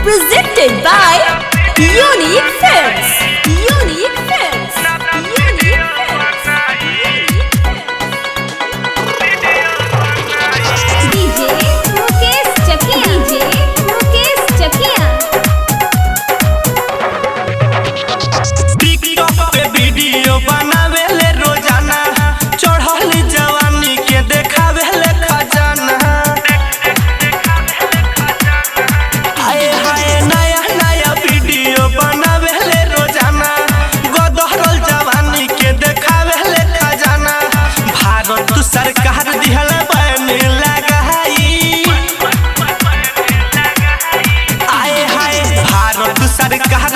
Presented by Unique Films. Unique Films. Unique Films. DJ Mukesh Chakia. DJ Mukesh Chakia. TikTok Pay video बनावेले रोजाना, चढ़ल जवानी के देखावेले खजाना। हाय हाय नया नया वीडियो बनावेले रोजाना, गदहरल जवानी के देखावेले खजाना। भारत सरकार दिहल बैन लगाई, आए हाय भारत सरकार